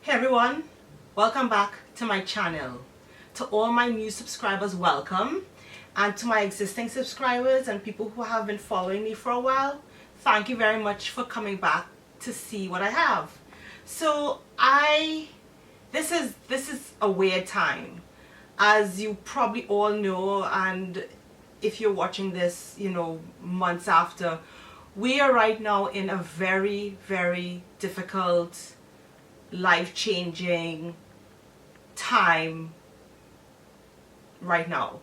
Hey everyone, welcome back to my channel. To all my new subscribers, welcome, and to my existing subscribers and people who have been following me for a while, thank you very much for coming back to see what I have. So this is a weird time, as you probably all know, and if you're watching this, months after, we are right now in a very, very difficult, life-changing time right now.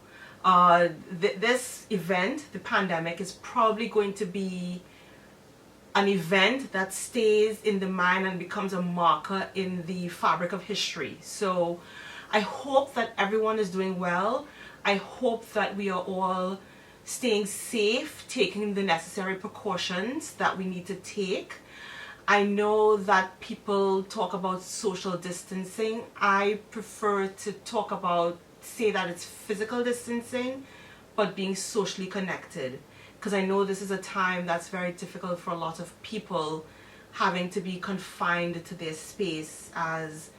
This event, the pandemic, is probably going to be an event that stays in the mind and becomes a marker in the fabric of history. So I hope that everyone is doing well. I hope that we are all staying safe, taking the necessary precautions that we need to take. I know that people talk about social distancing. I prefer to say that it's physical distancing, but being socially connected. Because I know this is a time that's very difficult for a lot of people, having to be confined to their space as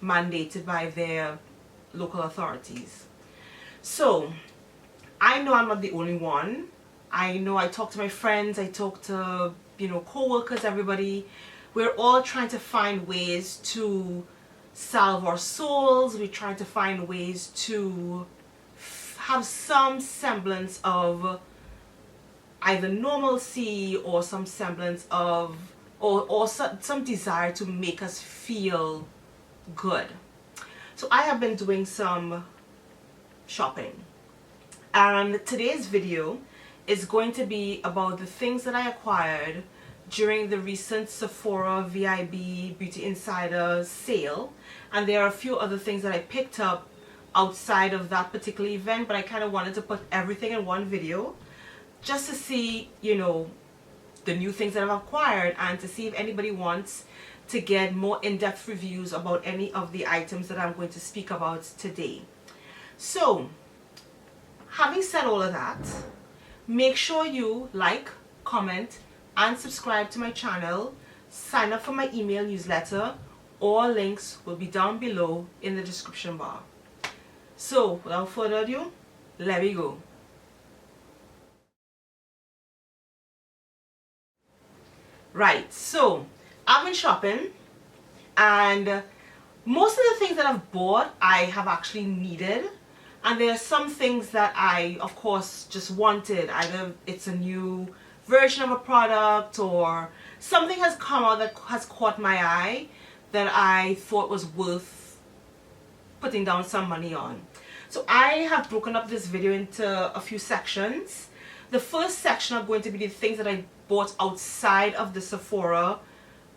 mandated by their local authorities. So, I know I'm not the only one. I know I talk to my friends, I talk to co-workers, everybody. We're all trying to find ways to salve our souls. We're trying to find ways to have some semblance of either normalcy or some semblance of or some desire to make us feel good. So I have been doing some shopping, and today's video is going to be about the things that I acquired during the recent Sephora VIB Beauty Insider sale. And there are a few other things that I picked up outside of that particular event, but I kind of wanted to put everything in one video just to see, the new things that I've acquired, and to see if anybody wants to get more in-depth reviews about any of the items that I'm going to speak about today. So, having said all of that, make sure you like, comment, and subscribe to my channel. Sign up for my email newsletter. All links will be down below in the description bar. So, without further ado, let me go. Right, so I've been shopping, and most of the things that I've bought I have actually needed. And there are some things that I, of course, just wanted. Either it's a new version of a product, or something has come out that has caught my eye that I thought was worth putting down some money on. So I have broken up this video into a few sections. The first section are going to be the things that I bought outside of the Sephora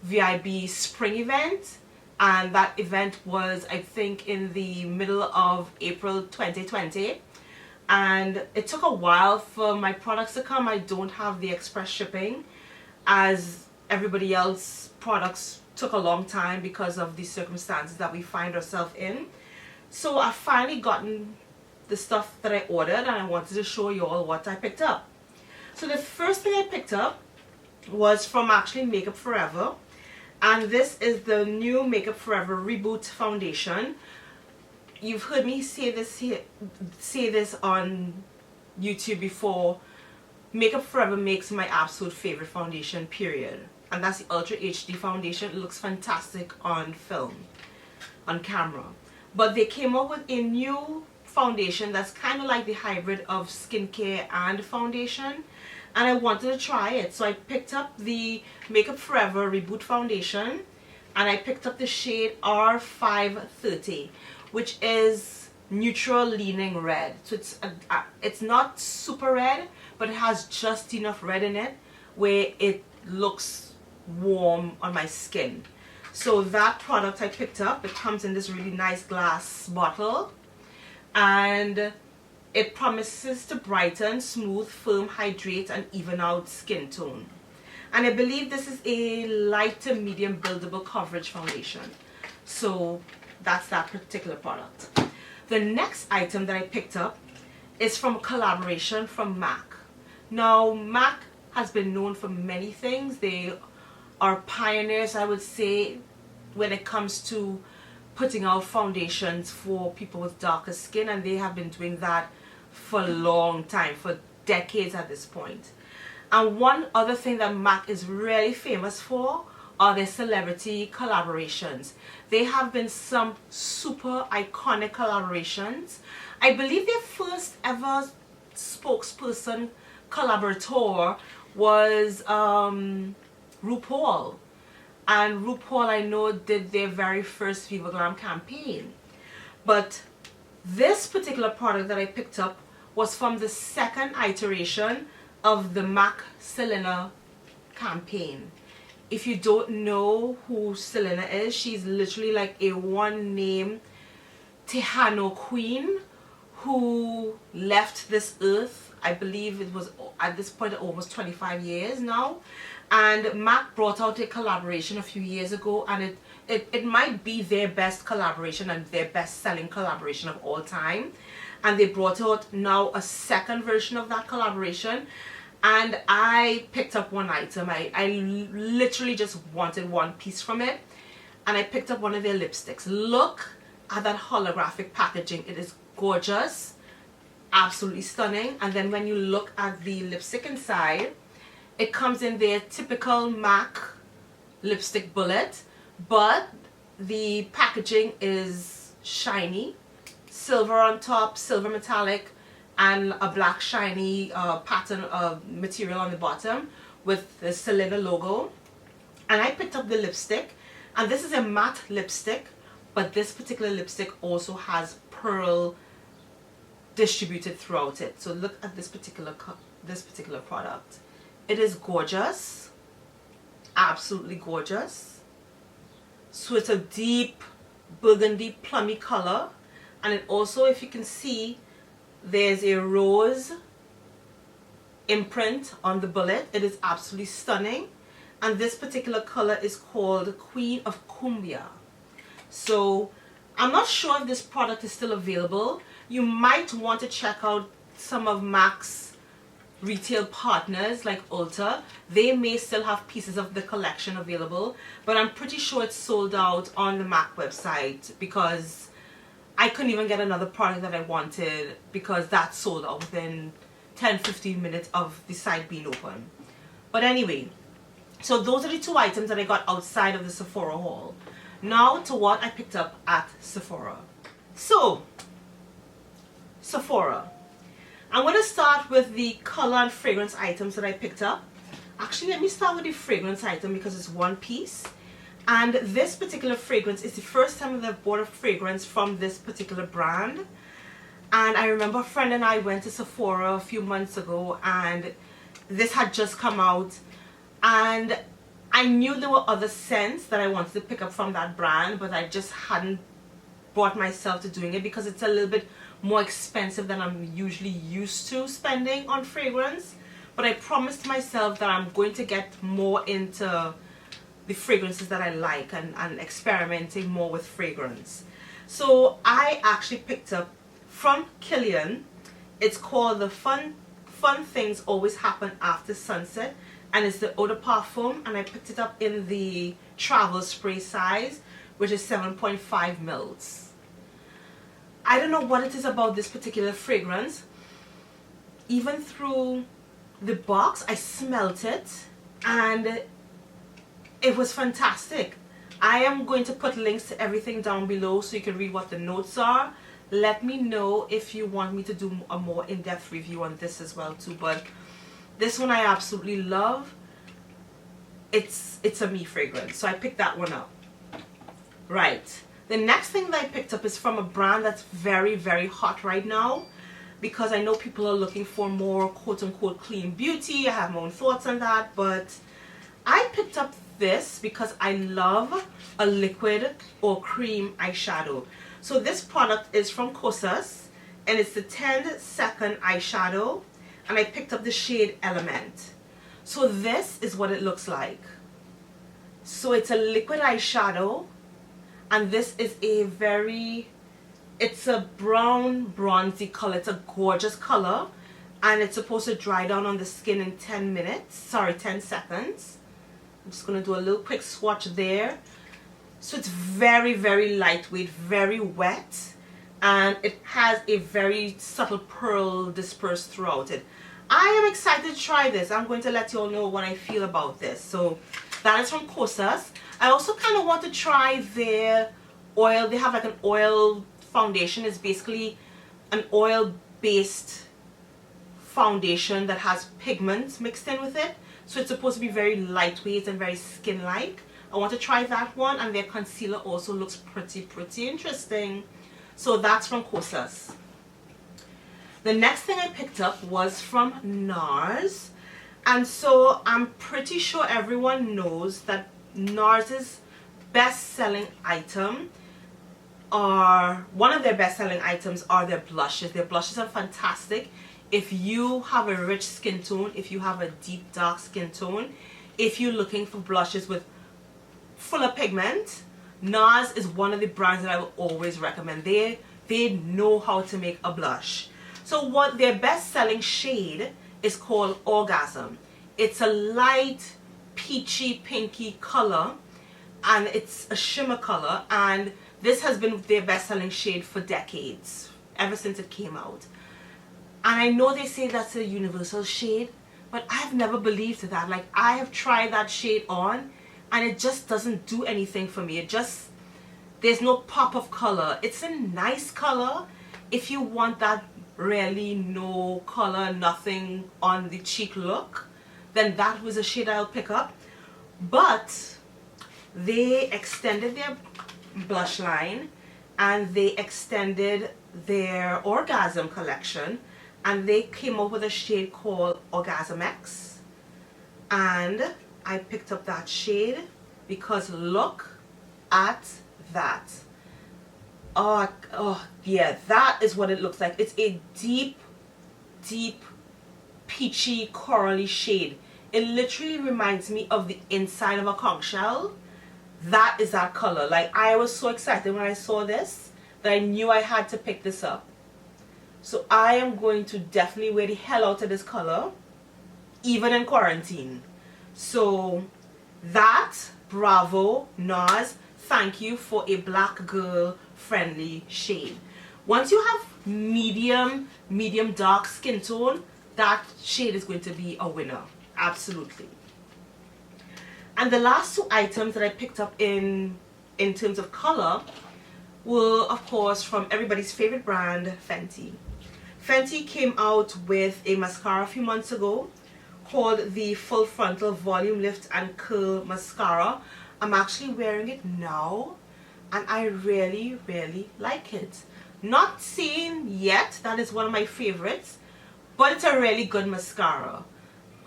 VIB spring event. And that event was, I think, in the middle of April 2020. And it took a while for my products to come. I don't have the express shipping, as everybody else's products took a long time because of the circumstances that we find ourselves in. So I've finally gotten the stuff that I ordered, and I wanted to show you all what I picked up. So the first thing I picked up was from actually Makeup Forever. And this is the new Makeup Forever Reboot Foundation. You've heard me say this on YouTube before. Makeup Forever makes my absolute favorite foundation, period. And that's the Ultra HD foundation. It looks fantastic on film, on camera. But they came up with a new foundation that's kind of like the hybrid of skincare and foundation. And I wanted to try it, so I picked up the Makeup Forever Reboot Foundation, and I picked up the shade R530, which is neutral leaning red. So it's not super red, but it has just enough red in it where it looks warm on my skin. So that product I picked up. It comes in this really nice glass bottle, and it promises to brighten, smooth, firm, hydrate, and even out skin tone. And I believe this is a light to medium buildable coverage foundation. So that's that particular product. The next item that I picked up is from a collaboration from MAC. Now, MAC has been known for many things. They are pioneers, I would say, when it comes to putting out foundations for people with darker skin, and they have been doing that for a long time, for decades at this point. And one other thing that MAC is really famous for are their celebrity collaborations. They have been some super iconic collaborations. I believe their first ever spokesperson collaborator was RuPaul. And RuPaul, I know, did their very first Viva Glam campaign. But this particular product that I picked up was from the second iteration of the MAC Selena campaign. If you don't know who Selena is, she's literally like a one-name Tejano queen who left this earth. I believe it was at this point almost 25 years now. And MAC brought out a collaboration a few years ago, and it might be their best collaboration and their best selling collaboration of all time. And they brought out now a second version of that collaboration, and I picked up one item. I literally just wanted one piece from it, and I picked up one of their lipsticks. Look at that holographic packaging. It is gorgeous, absolutely stunning. And then when you look at the lipstick inside, it comes in their typical MAC lipstick bullet, but the packaging is shiny, silver on top, silver metallic, and a black shiny pattern of material on the bottom with the Selena logo. And I picked up the lipstick, and this is a matte lipstick, but this particular lipstick also has pearl distributed throughout it. So look at this particular product. It is gorgeous, absolutely gorgeous. So it's a deep burgundy plummy color, and it also, if you can see, there's a rose imprint on the bullet. It is absolutely stunning, and this particular color is called Queen of Cumbia. So I'm not sure if this product is still available. You might want to check out some of MAC's retail partners like Ulta. They may still have pieces of the collection available, but I'm pretty sure it's sold out on the MAC website, because I couldn't even get another product that I wanted because that sold out within 10-15 minutes of the site being open. But anyway, so those are the two items that I got outside of the Sephora haul. Now to what I picked up at Sephora. So Sephora, I'm going to start with the color and fragrance items that I picked up. Actually, let me start with the fragrance item because it's one piece. And this particular fragrance is the first time that I've bought a fragrance from this particular brand. And I remember a friend and I went to Sephora a few months ago, and this had just come out. And I knew there were other scents that I wanted to pick up from that brand, but I just hadn't brought myself to doing it because it's a little bit more expensive than I'm usually used to spending on fragrance. But I promised myself that I'm going to get more into the fragrances that I like and experimenting more with fragrance. So I actually picked up from Kilian. It's called the Fun Things Always Happen After Sunset, and it's the eau de parfum, and I picked it up in the travel spray size, which is 7.5 mils. I don't know what it is about this particular fragrance. Even through the box, I smelt it, and it was fantastic. I am going to put links to everything down below so you can read what the notes are. Let me know if you want me to do a more in-depth review on this as well too. But this one I absolutely love. It's a me fragrance, so I picked that one up. Right. The next thing that I picked up is from a brand that's very, very hot right now, because I know people are looking for more quote-unquote clean beauty. I have my own thoughts on that, but I picked up this because I love a liquid or cream eyeshadow. So this product is from Kosas, and it's the 10-second eyeshadow, and I picked up the shade Element. So this is what it looks like. So it's a liquid eyeshadow, and this is it's a brown bronzy color. It's a gorgeous color, and it's supposed to dry down on the skin in 10 seconds. I'm just going to do a little quick swatch there. So it's very, very lightweight, very wet, and it has a very subtle pearl dispersed throughout it. I am excited to try this. I'm going to let you all know what I feel about this. So that is from Kosas. I also kind of want to try their oil. They have like an oil foundation. It's basically an oil based foundation that has pigments mixed in with it. So it's supposed to be very lightweight and very skin like. I want to try that one, and their concealer also looks pretty interesting. So that's from Kosas. The next thing I picked up was from NARS, and so I'm pretty sure everyone knows that NARS's best-selling item, or one of their best-selling items, are their blushes. Their blushes are fantastic. If you have a rich skin tone, if you have a deep dark skin tone, if you're looking for blushes with fuller pigment, NARS is one of the brands that I will always recommend. They know how to make a blush. So what their best-selling shade is called Orgasm. It's a light peachy pinky color, and it's a shimmer color, and this has been their best-selling shade for decades, ever since it came out. And I know they say that's a universal shade, but I've never believed that. Like, I have tried that shade on, and it just doesn't do anything for me. There's no pop of color. It's a nice color if you want that really no color, nothing on the cheek look, then that was a shade I'll pick up. But they extended their blush line, and they extended their Orgasm collection, and they came up with a shade called Orgasm X, and I picked up that shade because look at that. Oh yeah, that is what it looks like. It's a deep peachy corally shade. It literally reminds me of the inside of a conch shell. That is that color. Like, I was so excited when I saw this that I knew I had to pick this up. So I am going to definitely wear the hell out of this color, even in quarantine. So that, bravo NARS, thank you for a black girl friendly shade. Once you have medium dark skin tone, that shade is going to be a winner, absolutely. And the last two items that I picked up in terms of color were, of course, from everybody's favorite brand, Fenty. Fenty came out with a mascara a few months ago called the Full Frontal Volume Lift and Curl Mascara. I'm actually wearing it now, and I really like it. Not saying yet that is one of my favorites, but it's a really good mascara.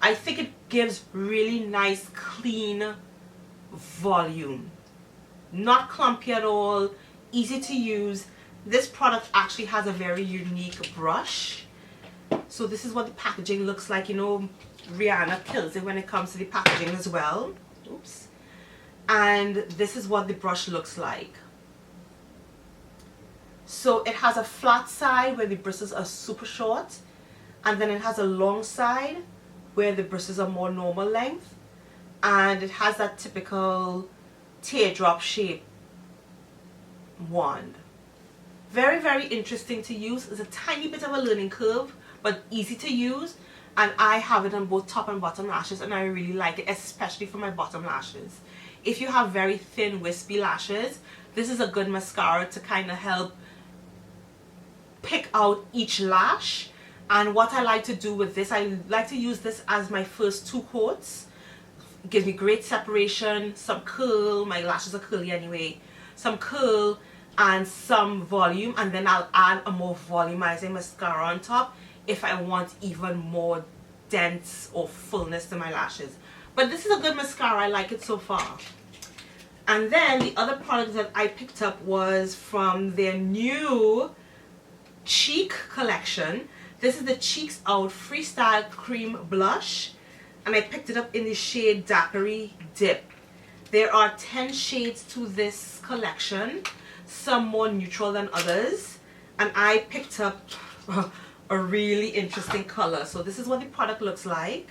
I think it gives really nice clean volume, not clumpy at all, easy to use. This product actually has a very unique brush. So this is what the packaging looks like. You know, Rihanna kills it when it comes to the packaging as well. Oops. And this is what the brush looks like. So it has a flat side where the bristles are super short, and then it has a long side where the bristles are more normal length, and it has that typical teardrop shape wand. Very interesting to use. It's a tiny bit of a learning curve, but easy to use, and I have it on both top and bottom lashes, and I really like it, especially for my bottom lashes. If you have very thin wispy lashes, this is a good mascara to kind of help pick out each lash. And what I like to do with this, I like to use this as my first two coats. It gives me great separation, some curl, my lashes are curly anyway, some curl and some volume, and then I'll add a more volumizing mascara on top if I want even more dense or fullness to my lashes. But this is a good mascara, I like it so far. And then the other product that I picked up was from their new cheek collection. This is the Cheeks Out Freestyle Cream Blush, and I picked it up in the shade Daiquiri Dip. There are 10 shades to this collection, some more neutral than others, and I picked up a really interesting color. So this is what the product looks like.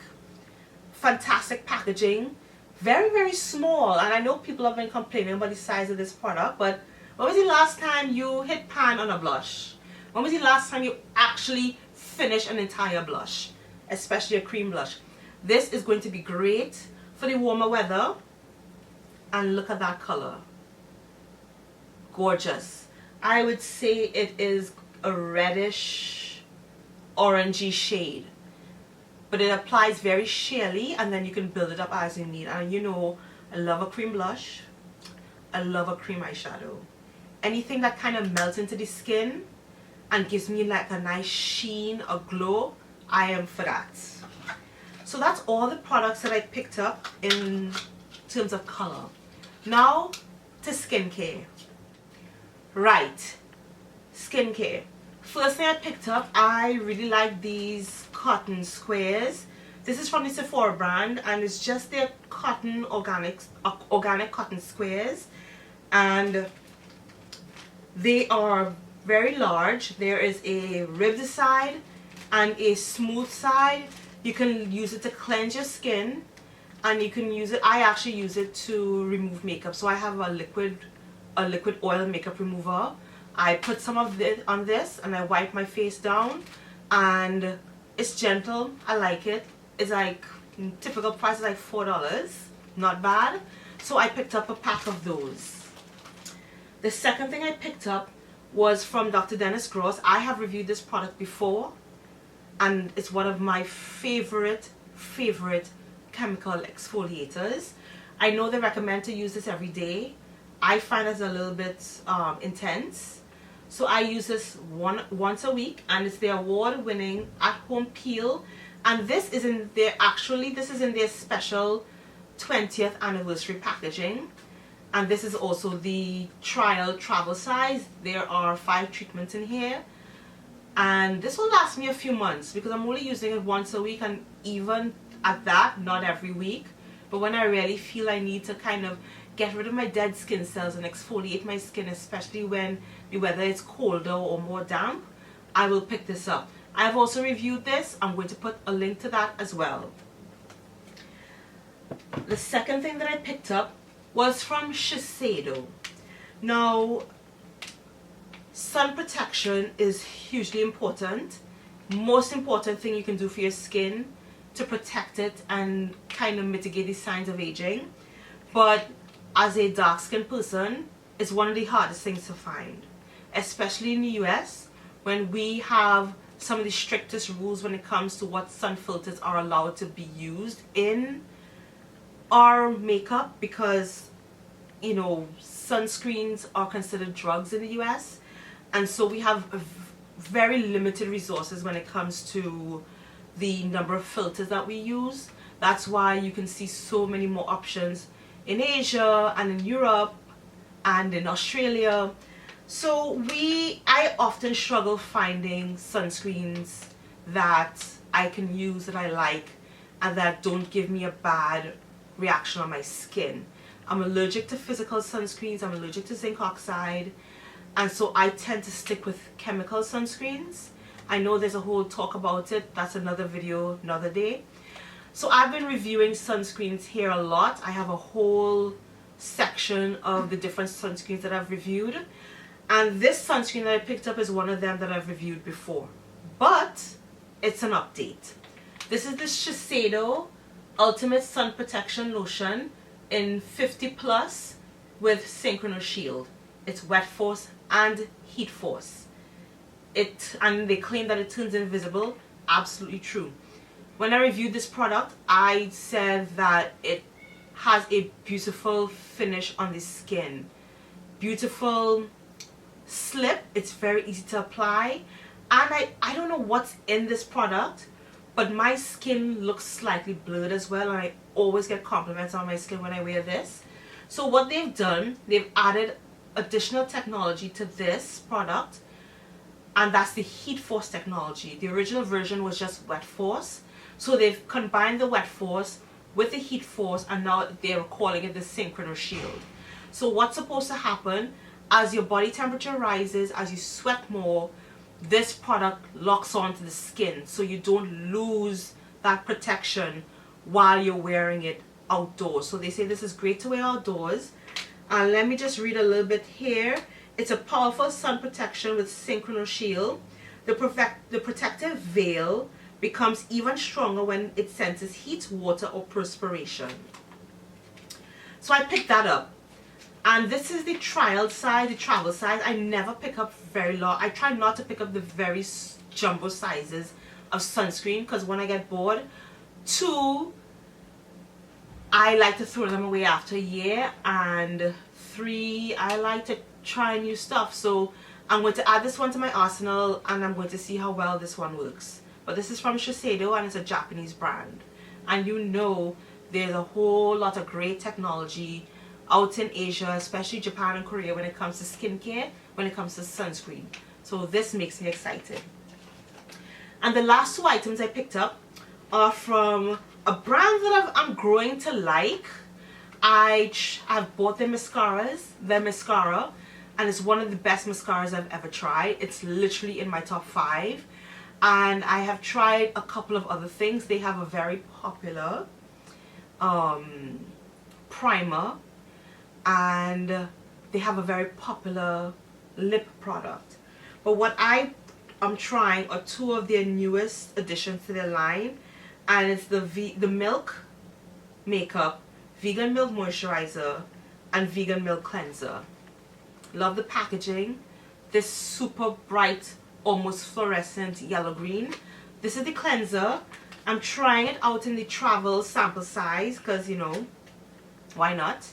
Fantastic packaging, very, very small. And I know people have been complaining about the size of this product, but when was the last time you hit pan on a blush? When was the last time you actually finished an entire blush, especially a cream blush? This is going to be great for the warmer weather. And look at that color. Gorgeous. I would say it is a reddish orangey shade, but it applies very sheerly, and then you can build it up as you need. And you know, I love a cream blush, I love a cream eyeshadow. Anything that kind of melts into the skin and gives me like a nice sheen or glow, I am for that. So that's all the products that I picked up in terms of color. Now to skincare. Right, skincare. First thing I picked up, I really like these cotton squares. This is from the Sephora brand, and it's just their cotton organic cotton squares, and they are very large. There is a ribbed side and a smooth side. You can use it to cleanse your skin, and you can use it, I actually use it to remove makeup. So I have a liquid oil makeup remover. I put some of it on this and I wipe my face down, and it's gentle. I like it. It's like typical price is like $4, not bad. So I picked up a pack of those. The second thing I picked up was from Dr. Dennis Gross. I have reviewed this product before, and it's one of my favorite chemical exfoliators. I know they recommend to use this every day. I find it's a little bit intense, so I use this once a week, and it's the award-winning at-home peel. And this is in their special 20th anniversary packaging, and this is also the trial travel size. There are 5 treatments in here, and this will last me a few months because I'm only using it once a week, and even at that, not every week. But when I really feel I need to kind of get rid of my dead skin cells and exfoliate my skin, especially when the weather is colder or more damp, I will pick this up. I have also reviewed this. I'm going to put a link to that as well. The second thing that I picked up was from Shiseido. Now, sun protection is hugely important. Most important thing you can do for your skin to protect it and kind of mitigate the signs of aging. But as a dark skinned person, it's one of the hardest things to find, especially in the US, when we have some of the strictest rules when it comes to what sun filters are allowed to be used in our makeup, because you know, sunscreens are considered drugs in the US, and so we have very limited resources when it comes to the number of filters that we use. That's why you can see so many more options in Asia and in Europe and in Australia. So I often struggle finding sunscreens that I can use, that I like, and that don't give me a bad reaction on my skin. I'm allergic to physical sunscreens, I'm allergic to zinc oxide, and so I tend to stick with chemical sunscreens. I know there's a whole talk about it, that's another video another day. So I've been reviewing sunscreens here a lot. I have a whole section of the different sunscreens that I've reviewed, and this sunscreen that I picked up is one of them that I've reviewed before, but it's an update. This is the Shiseido Ultimate Sun Protection Lotion in 50 plus with Synchrono Shield. It's wet force and heat force. And they claim that it turns invisible. Absolutely true. When I reviewed this product, I said that it has a beautiful finish on the skin. Beautiful slip. It's very easy to apply. And I don't know what's in this product, but my skin looks slightly blurred as well, and I always get compliments on my skin when I wear this. So what they've done, they've added additional technology to this product, and that's the heat force technology. The original version was just wet force, so they've combined the wet force with the heat force, and now they're calling it the Synchrono Shield. So what's supposed to happen, as your body temperature rises, as you sweat more, this product locks onto the skin, so you don't lose that protection while you're wearing it outdoors. So they say this is great to wear outdoors. And let me just read a little bit here. It's a powerful sun protection with synchronous shield. The protective veil becomes even stronger when it senses heat, water, or perspiration. So I picked that up. And this is the trial size, the travel size. I never pick up very large. I try not to pick up the very jumbo sizes of sunscreen because when I get bored. 2, I like to throw them away after a year. And 3, I like to try new stuff. So I'm going to add this one to my arsenal and I'm going to see how well this one works. But this is from Shiseido and it's a Japanese brand. And you know there's a whole lot of great technology out in Asia, especially Japan and Korea, when it comes to skincare, when it comes to sunscreen. So this makes me excited. And the last 2 items I picked up are from a brand that I'm growing to like. I've bought their mascara, and it's one of the best mascaras I've ever tried. It's literally in my top 5. And I have tried a couple of other things. They have a very popular primer, and they have a very popular lip product. But what I'm trying are 2 of their newest additions to their line, and it's the Milk Makeup Vegan Milk Moisturizer and Vegan Milk Cleanser. Love the packaging. This super bright, almost fluorescent yellow green. This is the cleanser. I'm trying it out in the travel sample size because, you know, why not?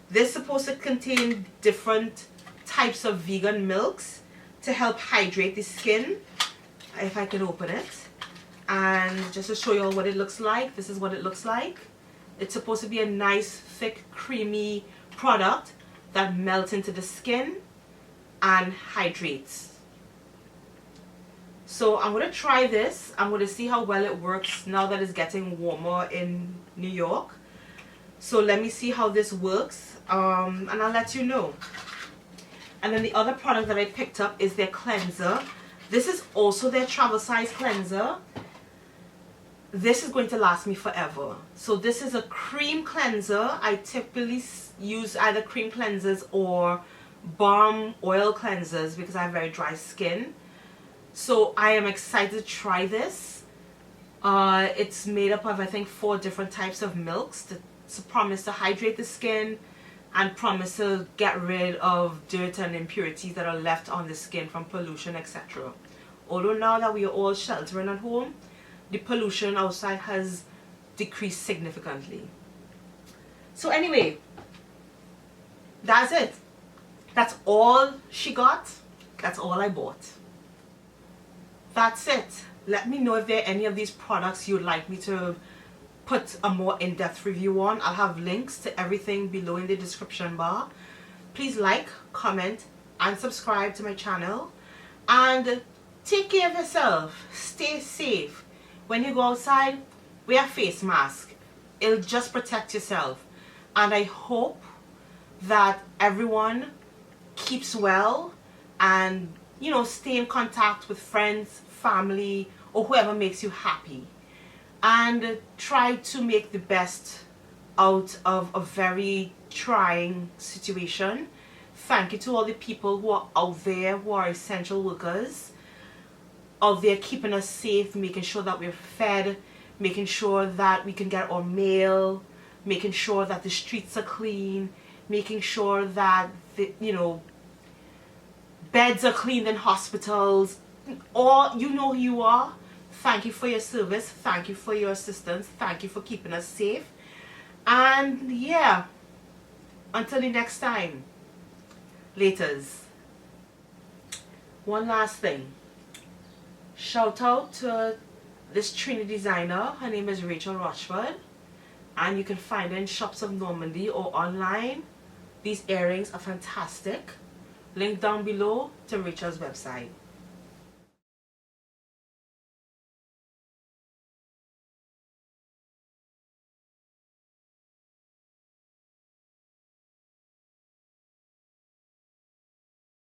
This is supposed to contain different types of vegan milks to help hydrate the skin. If I can open it. And just to show you all what it looks like, this is what it looks like. It's supposed to be a nice, thick, creamy product that melts into the skin and hydrates. So I'm going to try this. I'm going to see how well it works now that it's getting warmer in New York. So let me see how this works, and I'll let you know. And then the other product that I picked up is their cleanser. This is also their travel size cleanser. This is going to last me forever. So this is a cream cleanser. I typically use either cream cleansers or balm oil cleansers because I have very dry skin. So I am excited to try this. It's made up of, I think, 4 different types of milks to promise to hydrate the skin and promise to get rid of dirt and impurities that are left on the skin from pollution, etc. Although now that we are all sheltering at home, the pollution outside has decreased significantly. So anyway, that's it. That's all she got. That's all I bought. That's it. Let me know if there are any of these products you'd like me to put a more in-depth review on. I'll have links to everything below in the description bar. Please like, comment, and subscribe to my channel. And take care of yourself. Stay safe. When you go outside, wear a face mask. It'll just protect yourself. And I hope that everyone keeps well and, you know, stay in contact with friends, family, or whoever makes you happy. And try to make the best out of a very trying situation. Thank you to all the people who are out there, who are essential workers, out there keeping us safe, making sure that we're fed, making sure that we can get our mail, making sure that the streets are clean, making sure that the, you know, beds are cleaned in hospitals. Or you know who you are. Thank you for your service. Thank you for your assistance. Thank you for keeping us safe. And yeah, until the next time. Laters. One last thing. Shout out to this Trini designer. Her name is Rachel Rochford. And you can find her in Shops of Normandy or online. These earrings are fantastic. Link down below to Rachel's website.